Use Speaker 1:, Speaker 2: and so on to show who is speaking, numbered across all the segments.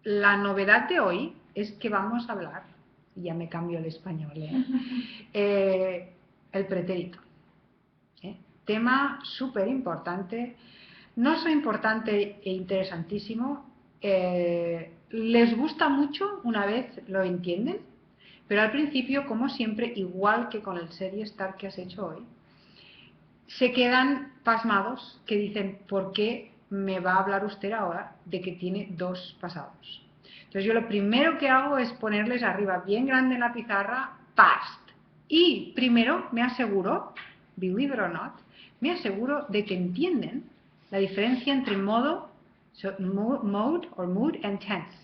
Speaker 1: la novedad de hoy es que vamos a hablar, ya me cambio el español, el pretérito. Tema súper importante, no solo importante e interesantísimo, les gusta mucho una vez lo entienden, pero al principio, como siempre, igual que con el serie Start que has hecho hoy, se quedan pasmados, que dicen, ¿por qué me va a hablar usted ahora de que tiene dos pasados? Entonces yo lo primero que hago es ponerles arriba bien grande en la pizarra past, y primero me aseguro, believe it or not, me aseguro de que entienden la diferencia entre modo, mode or mood and tense,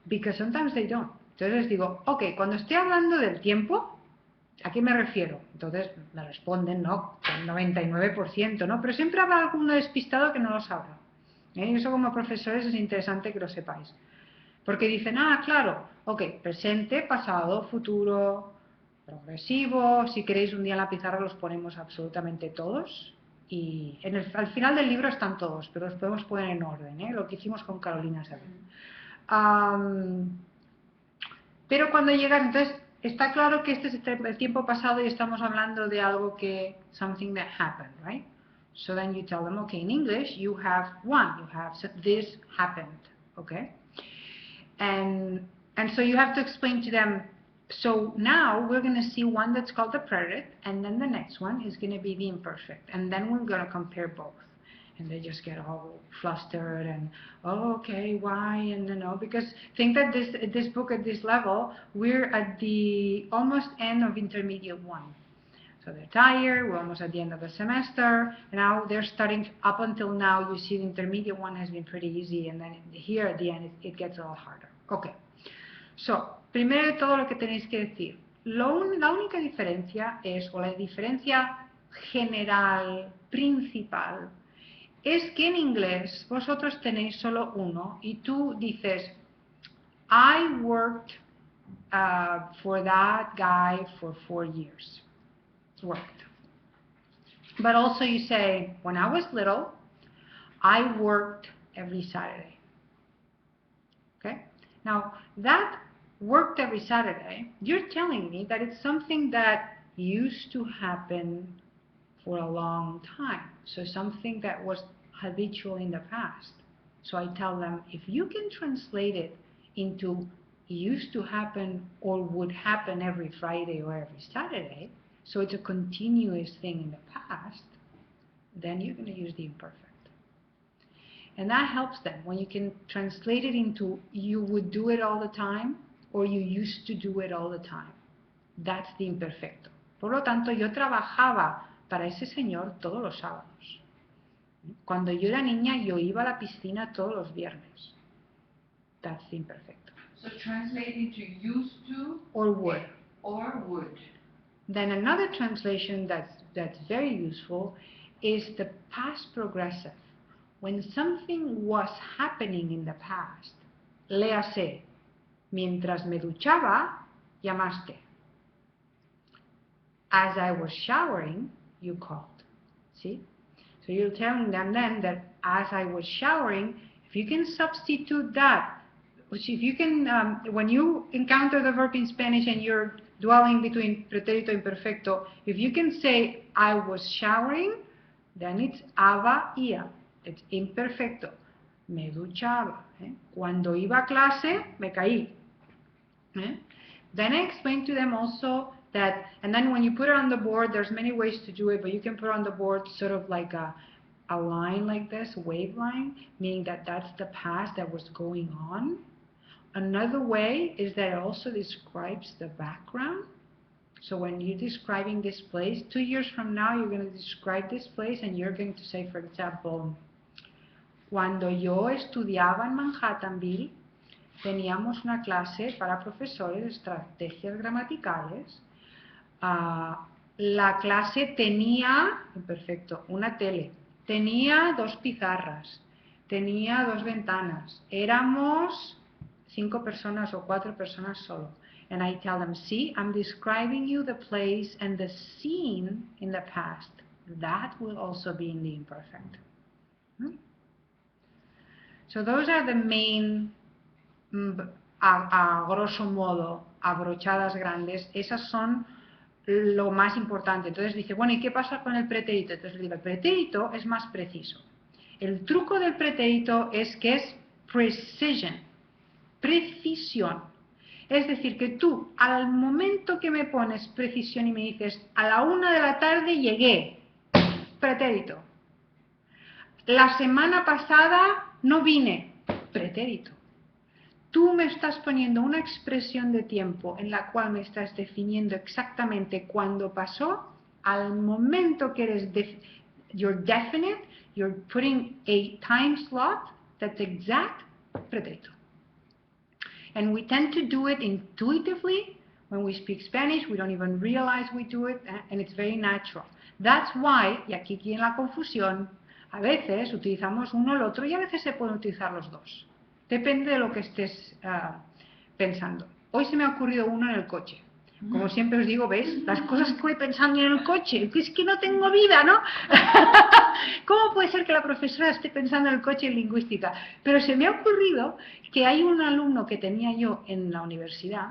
Speaker 1: because sometimes they don't. Entonces les digo, ok, cuando estoy hablando del tiempo, ¿a qué me refiero? Entonces me responden, ¿no? Con 99%, ¿no? Pero siempre habrá alguno despistado que no lo sabrá. Y eso como profesores es interesante que lo sepáis. Porque dicen, ah, claro, ok, presente, pasado, futuro, progresivo. Si queréis un día en la pizarra los ponemos absolutamente todos. Y al final del libro están todos, pero los podemos poner en orden, lo que hicimos con Carolina Sabin. Pero cuando llegas, entonces, está claro que este es el tiempo pasado y estamos hablando de algo que, something that happened, right? So then you tell them, okay, in English, you have one, you have, this happened, okay? And so you have to explain to them, so now we're going to see one that's called the preterite, and then the next one is going to be the imperfect, and then we're going to compare both. And they just get all flustered and, oh, okay, why? And because think that this book at this level, we're at the almost end of intermediate one. So they're tired, we're almost at the end of the semester, and now they're starting, up until now, you see the intermediate one has been pretty easy, and then here at the end, it gets a little harder. Okay. So, primero de todo lo que tenéis que decir. La única diferencia es, o la diferencia general, principal, es que en inglés vosotros tenéis solo uno y tú dices, I worked for that guy for 4 years. Worked. But also you say, when I was little, I worked every Saturday. Okay? Now, that worked every Saturday, you're telling me that it's something that used to happen for a long time. So something that was habitual in the past. So I tell them, if you can translate it into used to happen or would happen every Friday or every Saturday, so it's a continuous thing in the past, then you're going to use the imperfect. And that helps them when you can translate it into you would do it all the time or you used to do it all the time. That's the imperfecto. Por lo tanto, yo trabajaba para ese señor todos los sábados. Cuando yo era niña, yo iba a la piscina todos los viernes. That's the imperfecto.
Speaker 2: So translate into used to
Speaker 1: or would.
Speaker 2: Or would.
Speaker 1: Then another translation that's very useful is the past progressive. When something was happening in the past, léase, mientras me duchaba, llamaste. As I was showering, you called. See? So you're telling them then that as I was showering, if you can substitute that, which if you can, when you encounter the verb in Spanish and you're dwelling between pretérito and imperfecto, if you can say I was showering, then it's haba ia. It's imperfecto. Me duchaba. Cuando iba a clase, me caí. Then I explained to them also that, and then when you put it on the board, there's many ways to do it, but you can put on the board sort of like a line like this, a wave line, meaning that that's the past that was going on. Another way is that it also describes the background. So when you're describing this place, 2 years from now, you're going to describe this place and you're going to say, for example, cuando yo estudiaba en Manhattanville, teníamos una clase para profesores de estrategias gramaticales. La clase tenía, perfecto, una tele, tenía 2 pizarras, tenía 2 ventanas, éramos 5 personas o 4 personas solo. And I tell them, see, I'm describing you the place and the scene in the past. That will also be in the imperfect. So those are the main, a grosso modo, abrochadas grandes, esas son lo más importante. Entonces dice, bueno, ¿y qué pasa con el pretérito? Entonces le digo, el pretérito es más preciso. El truco del pretérito es que es precision, precisión. Es decir, que tú, al momento que me pones precisión y me dices, a la 1 de la tarde llegué, pretérito. La semana pasada no vine, pretérito. Tú me estás poniendo una expresión de tiempo en la cual me estás definiendo exactamente cuándo pasó, al momento que eres, you're definite, you're putting a time slot that's exact, pretérito. And we tend to do it intuitively. When we speak Spanish, we don't even realize we do it, and it's very natural. That's why, y aquí viene la confusión, a veces utilizamos uno o el otro y a veces se pueden utilizar los dos. Depende de lo que estés pensando. Hoy se me ha ocurrido uno en el coche. Como siempre os digo, ¿ves? Las cosas que voy pensando en el coche, que es que no tengo vida, ¿no? ¿Cómo puede ser que la profesora esté pensando en el coche en lingüística? Pero se me ha ocurrido que hay un alumno que tenía yo en la universidad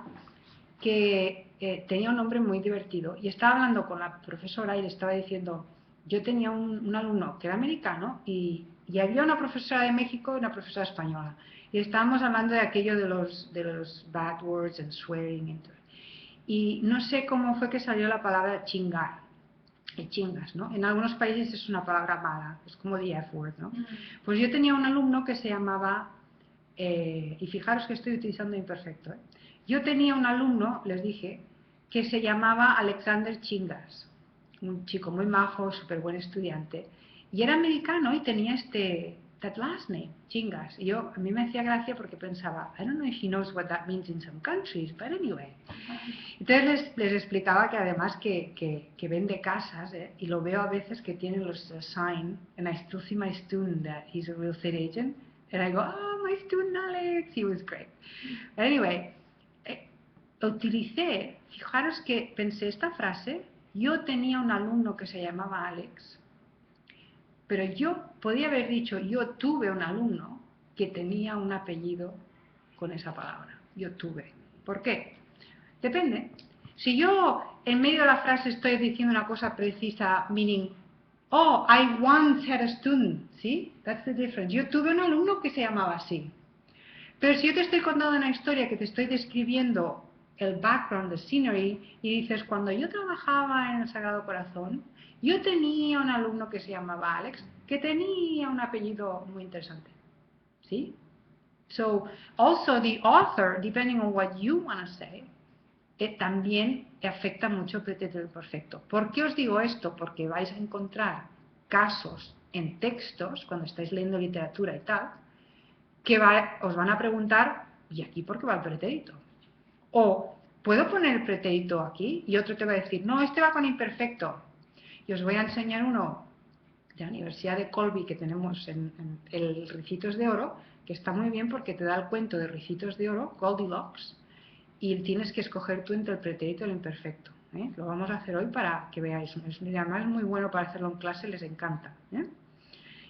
Speaker 1: que tenía un nombre muy divertido y estaba hablando con la profesora y le estaba diciendo, yo tenía un alumno que era americano y había una profesora de México y una profesora española y estábamos hablando de aquello de los bad words and swearing y no sé cómo fue que salió la palabra chingar, chingas, ¿no? En algunos países es una palabra mala, es como the F-word, ¿no? Pues yo tenía un alumno que se llamaba, y fijaros que estoy utilizando imperfecto, yo tenía un alumno, les dije, que se llamaba Alexander Chingas, un chico muy majo, súper buen estudiante, y era americano y tenía that last name, Chingas. Y a mí me hacía gracia porque pensaba, I don't know if he knows what that means in some countries, but anyway. Entonces les explicaba que además que vende casas, y lo veo a veces que tiene los sign, and I still see my student that he's a real estate agent, and I go, oh, my student Alex, he was great. But anyway, utilicé, fijaros que pensé esta frase, yo tenía un alumno que se llamaba Alex, pero yo podía haber dicho, yo tuve un alumno que tenía un apellido con esa palabra, yo tuve. ¿Por qué? Depende. Si yo en medio de la frase estoy diciendo una cosa precisa, meaning, oh, I once had a student, ¿sí? That's the difference. Yo tuve un alumno que se llamaba así. Pero si yo te estoy contando una historia que te estoy describiendo el background, the scenery, y dices, cuando yo trabajaba en el Sagrado Corazón, yo tenía un alumno que se llamaba Alex, que tenía un apellido muy interesante, ¿sí? So, also the author, depending on what you want to say, también afecta mucho el pretérito perfecto. ¿Por qué os digo esto? Porque vais a encontrar casos en textos, cuando estáis leyendo literatura y tal, que os van a preguntar, ¿y aquí por qué va el pretérito? O, ¿puedo poner el pretérito aquí? Y otro te va a decir, no, este va con imperfecto. Y os voy a enseñar uno de la Universidad de Colby que tenemos en el Ricitos de Oro, que está muy bien porque te da el cuento de Ricitos de Oro, Goldilocks, y tienes que escoger tú entre el pretérito y el imperfecto. Lo vamos a hacer hoy para que veáis. Además es muy bueno para hacerlo en clase, les encanta.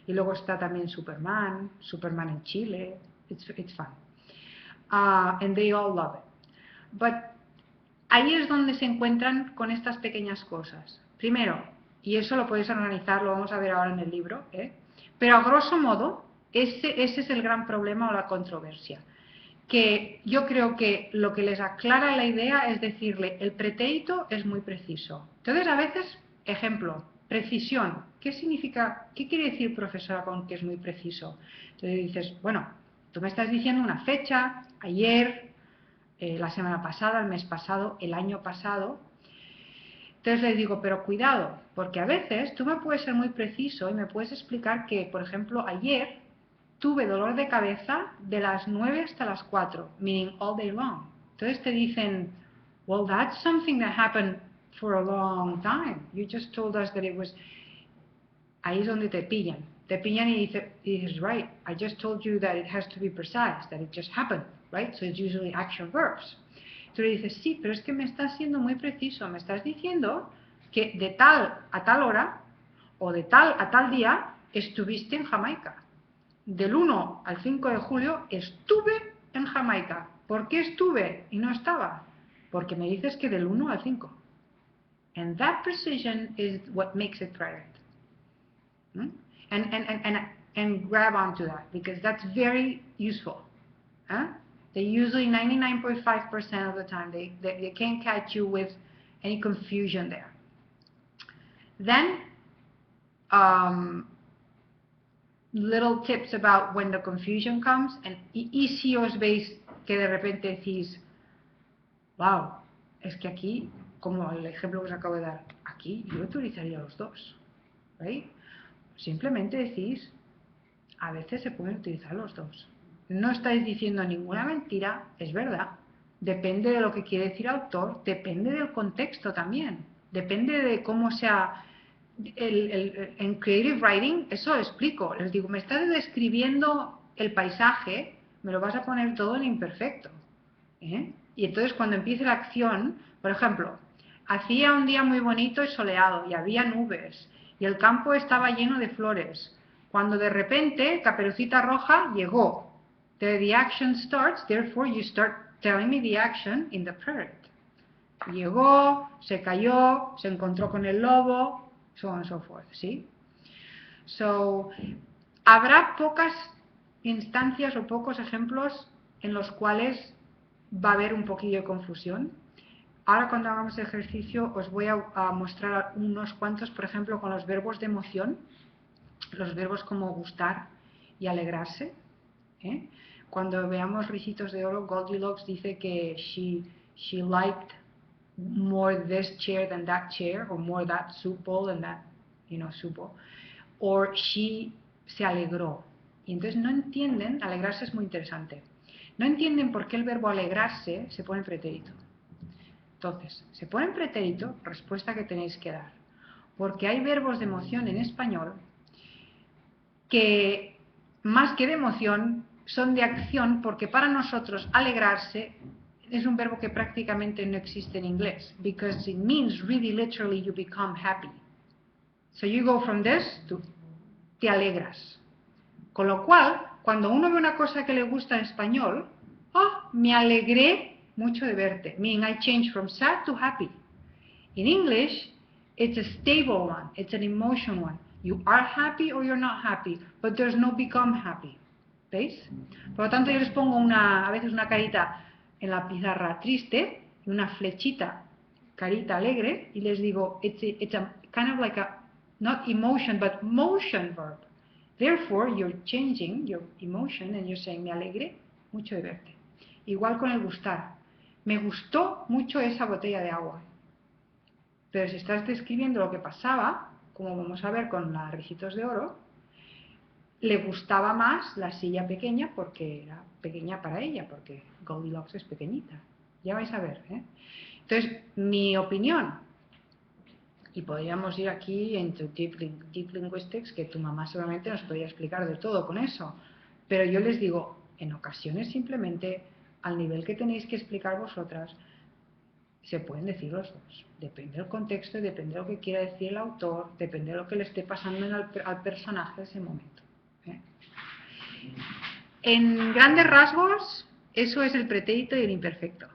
Speaker 1: Y luego está también Superman en Chile. It's fun. And they all love it. But ahí es donde se encuentran con estas pequeñas cosas. Primero, y eso lo podéis organizar, lo vamos a ver ahora en el libro, pero a grosso modo, ese es el gran problema o la controversia. Que yo creo que lo que les aclara la idea es decirle, el pretérito es muy preciso. Entonces, a veces, ejemplo, precisión. ¿Qué significa, qué quiere decir, profesora, con que es muy preciso? Entonces dices, bueno, tú me estás diciendo una fecha, ayer, la semana pasada, el mes pasado, el año pasado. Entonces les digo, pero cuidado, porque a veces tú me puedes ser muy preciso y me puedes explicar que, por ejemplo, ayer tuve dolor de cabeza de las 9 hasta las 4, meaning all day long. Entonces te dicen, well, that's something that happened for a long time. You just told us that it was... Ahí es donde te pillan. Te pillan y dices, right, I just told you that it has to be precise, that it just happened, right? So it's usually action verbs. Entonces dices, sí, pero es que me estás siendo muy preciso. Me estás diciendo que de tal a tal hora o de tal a tal día estuviste en Jamaica. del 1 al 5 de julio estuve en Jamaica. ¿Por qué estuve y no estaba? Porque me dices que del 1 al 5. And that precision is what makes it correct. And grab onto that, because that's very useful. They usually 99.5% of the time, they can't catch you with any confusion there. Then, little tips about when the confusion comes, y si os veis que de repente decís, wow, es que aquí, como el ejemplo que os acabo de dar, aquí yo utilizaría los dos, ¿right? Simplemente decís, a veces se pueden utilizar los dos. No estáis diciendo ninguna mentira, es verdad. Depende de lo que quiere decir el autor, depende del contexto también, depende de cómo sea. En Creative Writing, eso lo explico. Les digo, me estás describiendo el paisaje, me lo vas a poner todo en imperfecto. Y entonces cuando empiece la acción, por ejemplo, hacía un día muy bonito y soleado y había nubes y el campo estaba lleno de flores. Cuando de repente Caperucita Roja llegó. The action starts, therefore you start telling me the action in the present. Llegó, se cayó, se encontró con el lobo, so on and so forth, ¿sí? So, habrá pocas instancias o pocos ejemplos en los cuales va a haber un poquillo de confusión. Ahora cuando hagamos el ejercicio os voy a mostrar unos cuantos, por ejemplo, con los verbos de emoción, los verbos como gustar y alegrarse. Cuando veamos Ricitos de Oro, Goldilocks dice que she liked more this chair than that chair, or more that soup bowl than that, soup bowl, or she se alegró. Y entonces no entienden, alegrarse es muy interesante, no entienden por qué el verbo alegrarse se pone en pretérito. Entonces, se pone en pretérito, respuesta que tenéis que dar, porque hay verbos de emoción en español que, más que de emoción, son de acción, porque para nosotros alegrarse es un verbo que prácticamente no existe en inglés, because it means really literally you become happy. So you go from this to te alegras. Con lo cual, cuando uno ve una cosa que le gusta en español, me alegré mucho de verte, meaning I changed from sad to happy. In English, it's a stable one, it's an emotion one. You are happy or you're not happy, but there's no become happy. ¿Veis? Por lo tanto, yo les pongo a veces una carita en la pizarra triste y una flechita, carita alegre, y les digo, it's a kind of like a, not emotion, but motion verb. Therefore, you're changing your emotion and you're saying, me alegré mucho de verte. Igual con el gustar. Me gustó mucho esa botella de agua. Pero si estás describiendo lo que pasaba, como vamos a ver con las Ricitos de Oro, le gustaba más la silla pequeña porque era pequeña para ella, porque Goldilocks es pequeñita. Ya vais a ver, Entonces, mi opinión, y podríamos ir aquí en Deep Linguistics, que tu mamá seguramente nos podría explicar de todo con eso, pero yo les digo, en ocasiones simplemente, al nivel que tenéis que explicar vosotras, se pueden decir los dos. Depende del contexto, depende de lo que quiera decir el autor, depende de lo que le esté pasando al personaje en ese momento. En grandes rasgos, eso es el pretérito y el imperfecto.